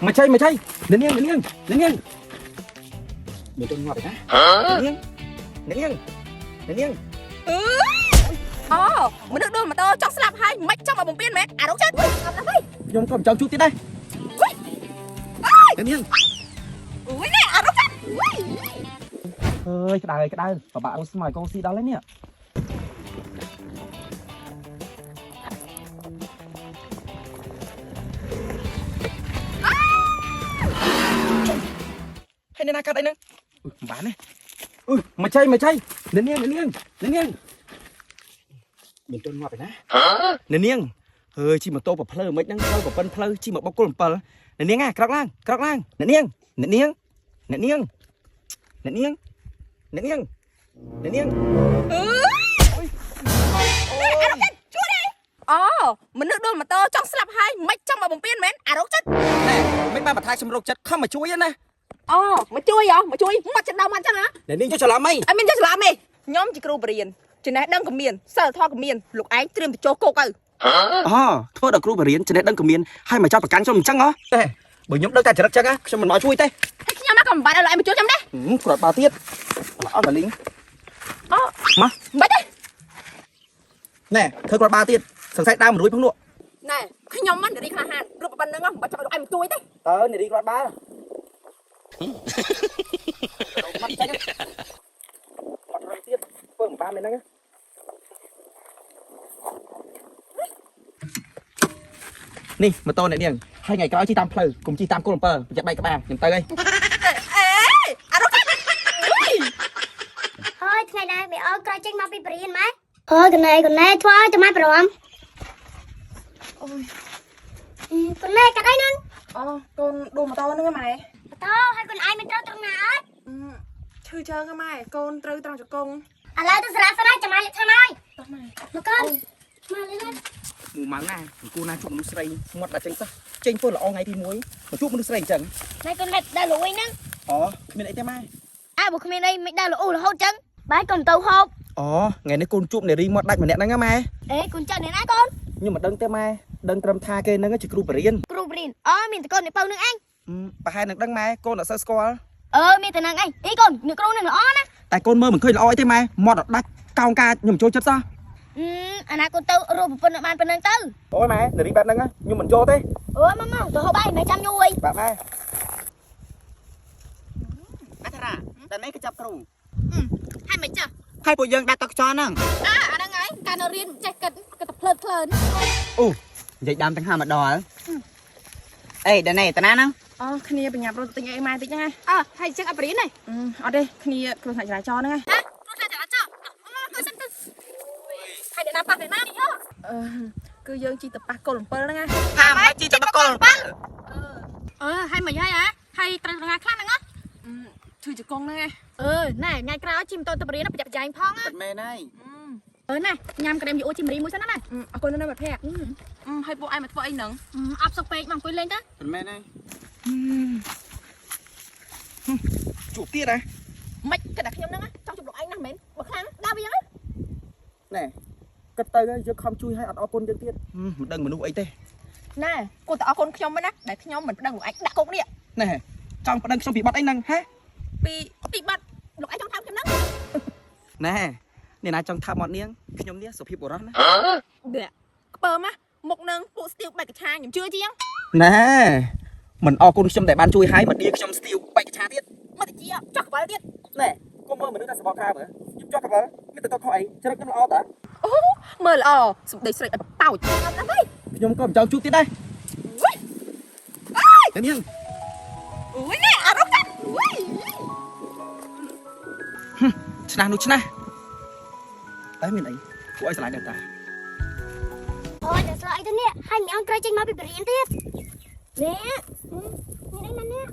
ไม่ใช่เนียงมีต้นงอไปนะเนียงอ๋อมันนึกโดนมาเตอร์จอกสลับให้ไม่จ้องมาบุ้งเปี้ยนไหมอ่ะน้องเจ็ดทำแล้วไป ยงcầm cháu chút tí đây cái miếng อุ้ยเนี่ยอ่ะน้องเจ็ด ơi cái đài và bạn mày con xí đó lấy nè hay nên cái đây nè bán này mày chay nên nghiêng mình trôn ngọt phải ná nên nghiêng ơi chi mà tô vào phơi mấy đang phơi vào phân phơi chi mà bóc cô làm phơi nên nghiêng à cắt lang nên nghiêngอ๋อมันนึกโดนมาเตอร์จอกสลับให้ไม่จ้องมาบุ้งเปี้ยนไหมอ่ะน้องเจ็ด nè mấy ba mặt hai xâm lục chất không mà chui á nè อ๋อมาช่วยเหรอมาช่วยมาจัดดาวมันจังนะ để nghiêng cho chả làm mày ไอ้มินจะสลามเองย้อมจีกรูเรียนจีน่าดังกับเมียนเสิร์ฟทอกับเมียนลูกไอ้เตรียมไปโจโกกัน thôi được cướp riêng cho nên đăng cầm miên hay mà cho phải cắn cho mình chăng nó bởi nhóm đăng cả trời đất chăng á cho mình nói chui tay ให้ขี้ยามากับบ้านอะไรมาช่วยจำได้ quả ba tiết là cả lính อ๋อ mà ไปได้ nè thôi quả ba tiết sẵn sàng đau một đuôi phong nụ นายขยมมันเดี๋ยวนี้ขนาดหันรูปปั้นนึงอ่ะมาจับไอ้มาช่วยได้ tớ này đi quả ba quả tiết phương ba mình đang nè mà tôi này điền 2 ngày coi chi tam phơi cùng chi tam cô làm pơ chạy bay các bạn nhìn tới đây เอ๊ะอ่ะน้องเจ็ด thôiថ្ងៃនេះវាអើក្រចេញមកពីបរិញ្ញាម៉ែអើកណែធ្វើឲ្យចាំប្រមអូយកណែកាត់អីហ្នឹង อ๋อกូนดูมาโตนึงไงไหม តោឲ្យកូនឯងមិនត្រូវត្រង់ណាអត់ ชื่อเชิงไงไหมกូนตรึตรังจากกง ឥឡូវទៅស្រាប់ស្រាប់ចាំមកលេខឆ្នាំហើយមកកូនមកលេខណា mù mắng nè cô na chụpមនុស្សស្រីមាត់ដាក់ចេញសោះចេញធ្វើល្អថ្ងៃទី1មកជួបមនុស្សស្រីអញ្ចឹង ណែកូនលេខដើរលួយហ្នឹង អូមានអីទេម៉ែ អើបើគ្មានអីមិនដើរលូរហូតចឹងបាយកុំទៅហូប អូថ្ងៃនេះកូនជួបនារីមាត់ដាច់ម្នាក់ហ្នឹងណាម៉ែ អេកូនចៅអ្នកណាកូន ខ្ញុំមិនដឹងទេម៉ែដឹងត្រឹមថាគេហ្នឹងជាគ្រូបរិញ្ញា គ្រូបរិញ្ញាអូមានតកូននេះពៅនឹងអញ ប្រហែលនឹងដឹងម៉ែកូនអត់សូវស្គាល់ មានតែនឹងអញអីកូនអ្នកគ្រូនឹងល្អណា តែកូនមើលមិនឃើញល្អអីទេម៉ែមាត់អត់ដាច់កោងការខ្ញុំចូលចិត្តសោះ អាណាកូនទៅរកប្រពន្ធបានប៉ុណ្្នឹងទៅ អូយម៉ែនារីបែបហ្នឹងខ្ញុំមិនចូលទេ អូមកទៅហូបឯងមិនចាំយូរអី បាទម៉ែអធរាតែនេះក៏ចាប់គ្រូ ให้ไหมจ๊ะ ហើយពួកយើងដាក់តកចោហ្នឹង อ่ะอันนั้นไงการเรียนใจกันกระตับเพลิน អូនិយាយដើមទាំងហាមកដល់អេដល់នេះតាណាហ្នឹង อ๋อគ្នាបញ្ញាប់រត់ទិញអីម៉ែតិចហ្នឹងហ่ะឲ្យជឹកអបរៀនហ្នឹងអត់ទេគ្នាខ្លួនសាច់ចរាចរណ៍ហ្នឹងហ៎ខ្លួនសាច់ចរាចរណ៍មកសិនទៅហើយអ្នកណាប៉ះអ្នកណានេះគឺយើងជីទៅប៉ះកុល7ហ្នឹងហ៎ ថាមិនជីទៅបកល ហើយមិនហើយហ៎ហើយត្រូវថ្ងៃខ្លះហ្នឹងឈឺជង្គង់ហ្នឹងណែថ្ងៃក្រោយជីមិនតទៅបរៀនប្រយ័ត្នប្រយែងផងណា មែនហើយ ណែញ៉ាំក្រៀមយូអូជីមរីមួយសិនណាអរគុណណាស់បាត់ភ័ក្រហើយពួកឯងមកធ្វើអីហ្នឹងអត់សុកពេកមកអង្គុយលេងទៅ មែនហើយជួបទៀតហ៎ មិនគិតតែខ្ញុំហ្នឹងចង់ជម្លុកឯងណាស់មែនបើខ្លាំងដើរវិញហ្នឹង ណែគិតទៅហើយយើងខំជួយឲ្យអត់អរគុណយើងទៀតមិនដឹងមនុស្សអីទេ ណែគួរតែអរគុណខ្ញុំមែនណាដែលខ្ញុំមិនប្តឹងលោកឯងដាក់គុកនេះ ណែចង់ប្តឹងខ្ញុំពីបាត់អីហ្នឹងហ៎ ពីបាត់លោកឯងចង់ថាខ្ញុំហ្នឹង ណែអ្នកណាចង់ថាមកនាងខ្ញុំនេះសុភាពបុរសណា ខ្ពើមកមុខនឹងពួកស្ទៀវបែកកឆាខ្ញុំជឿជាង ណែមិនអរគុណខ្ញុំដែលបានជួយឲ្យមកឌីខ្ញុំស្ទៀវបែកកឆាទៀត មកតិចចោះក្បាលទៀត ណែកុំមើលមនុស្សតែសបកក្រៅមើលខ្ញុំចោះកបលមានតែតខុសអីច្រឹកនឹងល្អតើ អូមើលល្អសម្ដីស្រេចឲ្យបោចអត់អី ខ្ញុំក៏មិនចង់ជួបទៀតដែរតែនាង អូយណែអារម្មណ៍ចាអូយ ឆ្នះនោះឆ្នះតែមានអីពួកឲ្យឆ្លាញ់ដែរតា អូយតែស្លោអីទៅនេះហើយមិនអងក្រចេញមកពីបរិញ្ញាទៀតនេះមានអីណានេះ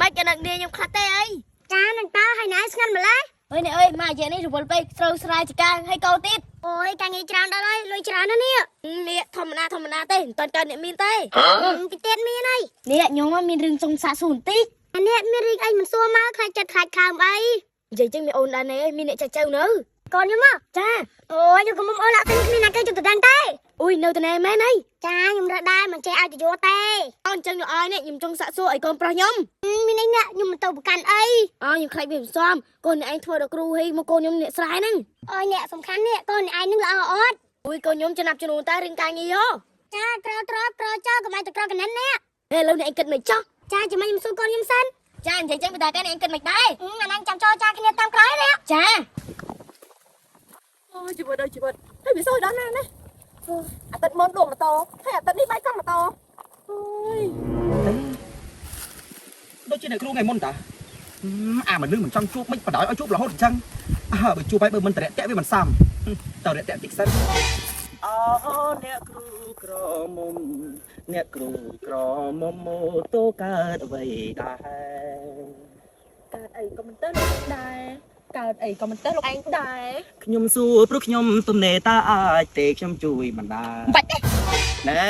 មិនក៏នឹកនេះខ្ញុំខ្លះទេអីចានឹងតើហើយណែស្ងាត់ម្លេះអើយនេះអើយមកជានេះរវល់ពេកស្រូវស្រាយចកាហើយកោទៀតអូយការងារច្រើនដល់ហើយលុយច្រើនណាស់នេះនេះធម្មតាទេមិនតន់កើតអ្នកមានទេពីទៀតមានអីនេះខ្ញុំមានរឿងចង់សាកសួរបន្តិចអានេះមានរឿងអីមិនសួរមកខ្លាចចិត្តខ្លាចខើមអីនិយាយចឹងមានអូនដែរនេះមានអ្នកចាច់ចៅនៅ con nhá mà cha ôi nhưng cũng ơi lại tên này là cây chụp từ đằng tay ui nâu từ này mấy này cha nhưng ra đây mà cha ai thì vô tay con chân ơi này nhưng trong xã xôi con pro nhóm mình anh nè nhưng mà tàu cạn ấy nhưng khai biển xóm con này anh thua được ru hi mà con nhóm nè sai nè ơi nè sầm khăn nè con này anhนึกละออดui con nhóm chân nạp chân ôn tay riêng cài gì vô cha pro cho cái mai tụi pro cái nén nè ê lâu này anh cần mày cho cha chỉ mày xui con nhóm xanh cha anh thấy chân người ta cái này anh cần mày đây anh chăm cho cha cái này tam cái đấy cha ôi chị bật ơi chị bật thấy bị sôi đó nè này tận môn đồ mà to hay tận đi bãi cong mà to ôi đôi trên này kêu ngày môn ta mà lưng mình trong chuột mấy phải đói ở chuột là hốt chăng bởi chuột bay bơi mình tẹt với mình xăm tàu tẹt tịt sân nè kêu cò mồm mô tô cát vậy ta card ấy có mình tên đài card ấy có mình tên lúc anh đài ខ្ញុំសួរព្រោះខ្ញុំទំនេរតាអាចទេខ្ញុំជួយបណ្ដា bạch đấy ណែ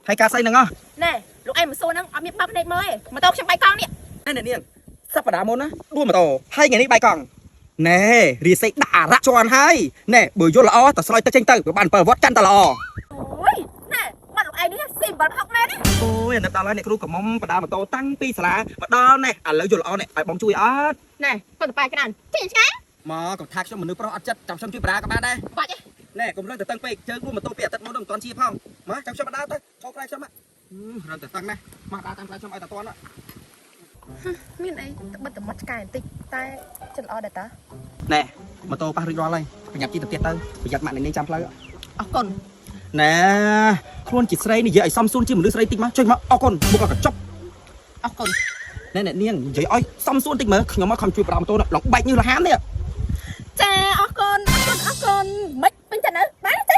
ហើយការស្អីហ្នឹងអស់ nè lúc em mà xô nó ở miệng bắp đây mới mà tao trong bay con nè ណែនាងសប្តាហ៍មុនណាដួលម៉ូតូហើយថ្ងៃនេះបាយកង់ណែរីស័យដាក់អារៈជន់ហើយណែបើយល់ល្អតស្រោចទៅចេញទៅវាបានប្រវត្តិកាន់តែល្អ ôi nè mặt lúc anh đi xìm bắn học lên đấy អូយអាណិតដល់ហើយអ្នកគ្រូកំមុំបដាម៉ូតូតាំងពីសាលាមកដល់ណែឥឡូវយល់ល្អណែឲ្យបងជួយអត់ nè con tập bài cái này chị cái មកក៏ថាខ្ញុំមនុស្សប្រុសអត់ចិត្តចាំខ្ញុំជួយបដាក៏បានដែរ bạch ấy ណែកុំរឹងតែតឹងពេកជើងដួលម៉ូតូពីអាទិត្យមុននឹងមិនទាន់ជាផងមកចាំខ្ញុំបដាទៅខោក្រៃខ្ញុំរឹងតែតឹងណាមកដាតាមក្រៃខ្ញុំឲ្យតែទាន់ miền ấy bật tầm mắt cài tịch tai chân o đấy ta ណែម៉ូតូប៉ះរួចរាល់ហើយប្រញាប់ជិះទៅទៀតទៅប្រយ័ត្នម៉ាក់នេះចាំផ្លូវ con ណែខ្លួនជាស្រីនិយាយឲ្យសំសួនជាមនុស្សស្រីតិចមកជួយមកអរគុណមុខក៏ចប់ con ណែអ្នកនាងនិយាយឲ្យសំសួនតិចមើលខ្ញុំមកខំជួយប្រដាម៉ូតូឡងបែកញើសលហាមនេះ cha con mấy bên chân nữa bán thế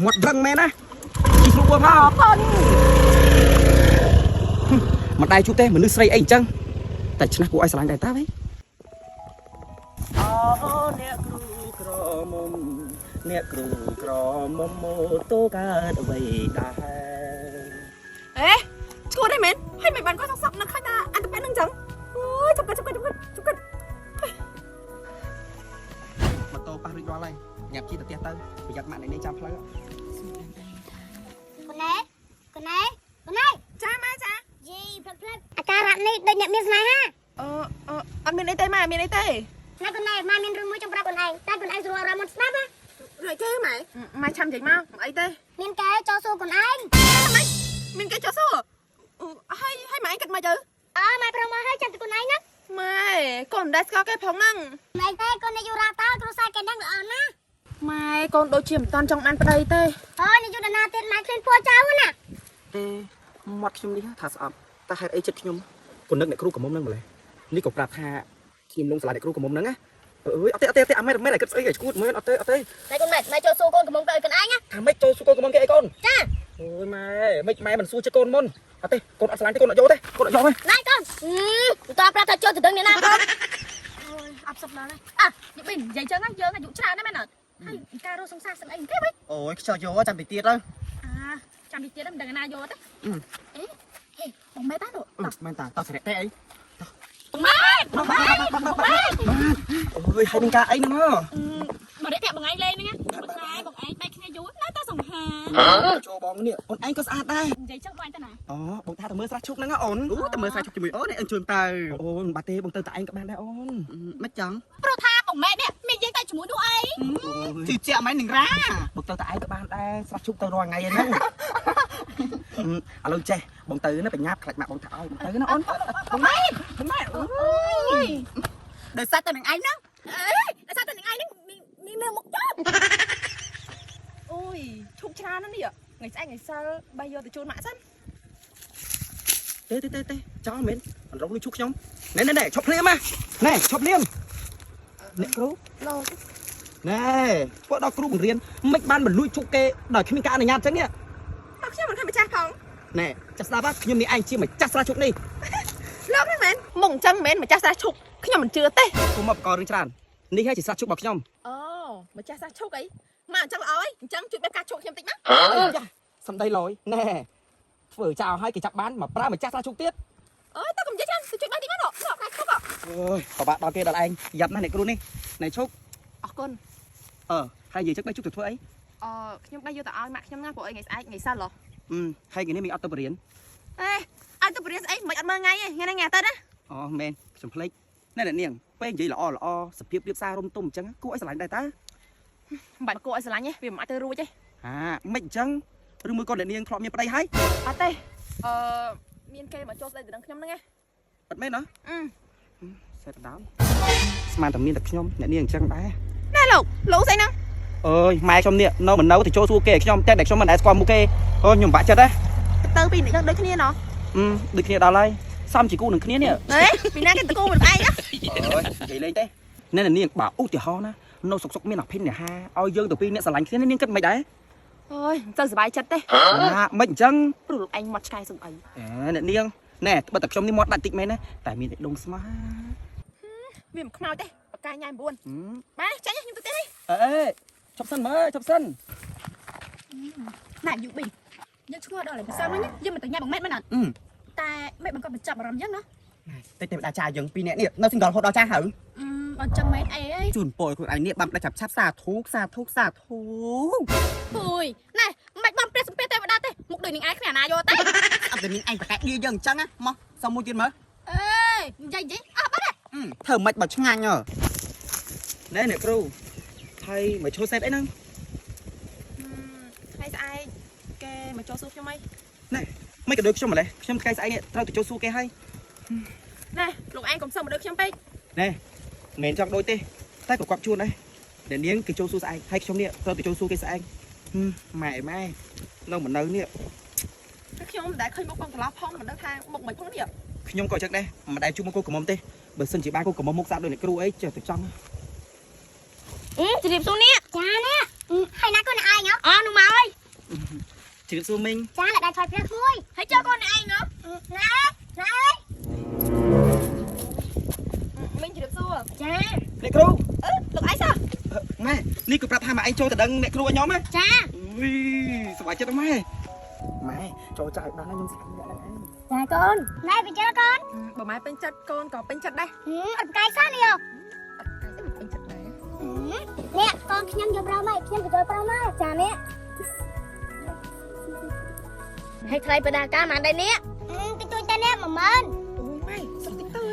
មាត់រឹងមែនណាជីស្រួលមក con មិនដែរជួបទេមនុស្សស្រីអីអញ្ចឹងតែឆ្នះគួរឲ្យស្រឡាញ់ដែរតាវិញអ្នកគ្រូក្រមុំអ្នកគ្រូក្រមុំម៉ូតូកើតអ្វីដែរ ê chua đây mến hay mày bán con sọc sọc nó khai ta ăn tập bé nâng trắng ôi chụp cân ម៉ូតូប៉ះរួចរាល់ហើយញ៉ាំជិះទៅផ្ទះទៅប្រយ័ត្នម៉ាក់នេះចាំផ្លូវ con này cha mai cha gì phật à ca rạn này đây nhận miếng này ha ăn miền ấy tây mà miền ấy tây này con này mai miếng rừng mới trong ra con này rồi ra một snap á rồi chơi mày mày chăm gì mau ấy tây miếng cái cho xô con anh miền cái chó sơ hay mày cật mày chứ mày pro mà hay chăm con anh á mày còn đã có cái phóng năng mày tay con này vô ra tao con sai cái đang ở na mày con đôi chìm toàn trong ăn đây tây thôi này vô đàn na tiền mày lên phua cháu nè មាត់ខ្ញុំនេះថាស្អប់តែហេតុអីចិត្តខ្ញុំគំនឹកអ្នកគ្រូកំមុំហ្នឹងម្លេះនេះក៏ប្រាប់ថាខ្ញុំលងឆ្លាតអ្នកគ្រូកំមុំហ្នឹងណាអើយអត់ទេអាមែនគិតស្អីឲ្យឈួតមើលអត់ទេ này con mày cho xô con của mông cây con anh á ថាម៉េចចូលសួរកូនកំមុំគេអីកូន cha អូយម៉ែមិនម៉ែមិនសួរជិះកូនមុនអត់ទេកូនអត់ឆ្លាញ់ទេកូនអត់យកទេកូនអត់យកទេ này con tao ra tao cho từ đứng này nè con ôi áp sập nó này những bình giấy trắng nhớ là dụ trà đấy mày nè hay caro sông xa sân anh thế mấy អូយខ្ចោយកចាំតិចទៀតទៅ chăm đi tiết đừng đừng nào vô đấy bóng mẹ tát độ មែនតាតោះស្រែកតែអី bóng mẹ អូយហើយនឹងការអីហ្នឹងហ៎ mà để kẹo bằng anh lên nhá bóng anh đây khi vô nó tao sòng hà ចូលបងនេះអូនឯងក៏ស្អាតដែរ giấy chắc anh ta nào អូបងថាទៅមើលស្រះឈុកហ្នឹងអូនអូទៅមើលស្រះឈុកជាមួយអូនឯងជួយទៅអូនបាត់ទេបងទៅតែឯងក៏បានដែរអូនមិនចឹង pro tha bóng mẹ nè mình giấy tay chỉ muốn đu ấy ជឿជាក់មិននឹងរ៉ាបងទៅតែឯងក៏បានដែរស្រះឈុកទៅរាល់ថ្ងៃហ្នឹងឥឡូវចេះបងទៅណាបញ្ញាប់ខ្លាចម៉ាក់បងថាឲ្យបងទៅណាអូនបងម៉ែអូយ đời xa tao đừng anh đó đời xa tao đừng anh đó mình nêu một chút ôi chụp cha nó đi ạ ngày sau bây giờ thì chôn mã sẵn ទេចោលមែនអត់រងលុយឈុកខ្ញុំណែឈប់ភ្លាមណែឈប់ភ្លាមអ្នកគ្រូ lâu ណែពួកដល់គ្រូបង្រៀនមិនបានបន្លួចឈុកគេដោយគ្មានការអនុញ្ញាតចឹងនេះ tao khi mà khai cha không ណែចាស់ស្ដាប់ខ្ញុំនេះឯងជាម្ចាស់ស្រះឈុកនេះ lâu đấy mến mộng trăng mến mà cha xa chụp khi mà mình chưa tê គុំមកករឿងច្រើននេះហើយជាស្រះឈុករបស់ខ្ញុំ mà cha xa chụp ấy mà chắc là ơi trăng chụp bé ca chụp thêm tích mắt សំដីលយណែធ្វើចោលឲ្យគេចាប់បានមកប្រើម្ចាស់ស្រះឈុកទៀត ơi tao cầm giấy trắng tao chụp bé tích mắt rồi khai chụp à ơi có bạn đo kia đợt anh dập này cứ luôn đi này chúc អរគុណ hay gì chắc mấy chúc từ thôi ấy ខ្ញុំដៃយកទៅឲ្យម៉ាក់ខ្ញុំណាព្រោះអីថ្ងៃស្អែកថ្ងៃសិលហ៎ hay cái này mình ăn tập riêng អេឲ្យទៅបរៀនស្អីមិនអត់មើលថ្ងៃទេថ្ងៃនេះថ្ងៃទៅណា men chấm plate này là niềng bây giờ là sập tiếp xa rôm tôm trắng cô ấy sẽ lại đây ta មិនបាច់គួរឲ្យស្រឡាញ់ទេវាមិនអាចទៅរួចទេ mình trắng rồi mới con để niềng thọ miệng đây hay អត់ទេមានគេមកចូលស្ដីទៅនឹងខ្ញុំហ្នឹងឯង bật mét nó អឺ sẽ đáo mà tầm miên tập nhom để niềng trắng đá ណែលោកស្អីហ្នឹង ơi mai trong niệm nó mình nấu thì chỗ xua kê nhom tên để cho mình ai qua mua kê thôi nhom bạ chết đấy ទៅពីនេះដូចគ្នាណោះ được kia đó lại xong chỉ cu đừng kia nè ហេពីណាគេតគូមិនឯងណា ơi vậy lên thế nên là niềng bảo út thì ho na nó sọc miên học pin này ha ôi dương từ pin nè sờ lạnh thế nên niềng cất mày đấy អូយទៅសុបាយចិត្តទេ mình trắng ព្រោះលោកឯងមកឆ្កែសុំអី nè niềng nè bật tập trong đi mót đặt tịt mày nè tại mình lại đông smart វាមិនខ្មោចទេបកាយញ៉ាំ9បាទចាញ់ខ្ញុំទៅទៀតទេ ê chọc sân mới chọc sân ណែយូប៊ីយើងឈ្មោះដល់ហើយផ្សំហ្នឹងយើងមិនទៅញ៉ាំបងម៉ែមិនអត់តែម៉ែបងគាត់បញ្ចប់អារម្មណ៍អញ្ចឹងណា tay tay đã trà dừng pin nè nè nó xin đòn hột đòn trà hử អត់ចឹងម៉ែអីអី chuồn bồi của anh nè băm đã chập chắp xà thuốc អូយណែមិនបំព្រះសំពេទេវតាទេមុខដូចនឹងឯងគ្មានអាណាយកទេ अब thì mình anh phải cãi đi dừng chăng á mò xong mua tiền mới អេនិយាយនិយាយអស់បាត់ thở mạch bật ngang nhở đấy nè cru thay mà cho xe đấy nâng ថ្ងៃស្អែកគេមកចូលសួរខ្ញុំអី này mấy cái đôi trong mà đây trong cái anh ấy tao tụi cho su cái hay ណែលោកឯងកុំសឹមមកដូចខ្ញុំពេក nè mền trong đôi tê tay của quặp chuôn đây để niếng cái châu su sai hay trong địa tao tụi cho su cái sai mẹ mai lâu mà nấu nè ខ្ញុំមិនដែលឃើញមុខបងត្រឡប់ផងមិនដឹងថាមុខមិនផងនេះ ខ្ញុំក៏ចឹងដែរមិនដែលជួបមកcôកំមុំទេបើសិនជាបានcôកំមុំមុខសាប់ដូចអ្នកគ្រូអីចេះតែចង់ ជម្រាបសួរនេះ ចានេះហើយណាកូនឯងហ៎ អនោះមកអើយ ជម្រាបសួរមីង ចាlại đại thoạiព្រះមួយ ហើយចូលកូនឯងហ៎ ណែណែ មិញជម្រាបសួរ ចា អ្នកគ្រូ លោកឯងសោះ ម៉ែនេះគឺប្រាប់ថាម៉ែឯងចូលទៅដឹងអ្នកគ្រូឲ្យខ្ញុំហ៎ ចា អុយសប្បាយចិត្តម៉ែម៉ែចូលចាយបានហើយខ្ញុំស្គាល់អ្នកហ្នឹងឯង ចាកូនណែពីជើកូន បើម៉ែពេញចិត្តកូនក៏ពេញចិត្តដែរ អត់កាយសោះនេះ អត់តែពេញចិត្តដែរ នេះកូនខ្ញុំយកប្រមហើយខ្ញុំទៅចូលប្រមហើយចានេះ ហើយថ្លៃបដាការម៉ានដែរនេះ ទៅជួយតែនេះ10000 អូម៉ែសុំតិចទៅ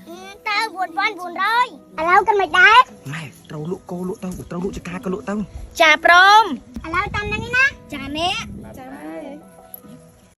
អី តើ4400ឥឡូវកាន់មិនដែរ ម៉ែត្រូវលក់គោលក់ទៅត្រូវលក់ចកាក៏លក់ទៅ ចាព្រម ឥឡូវតាមហ្នឹងណាចានេះ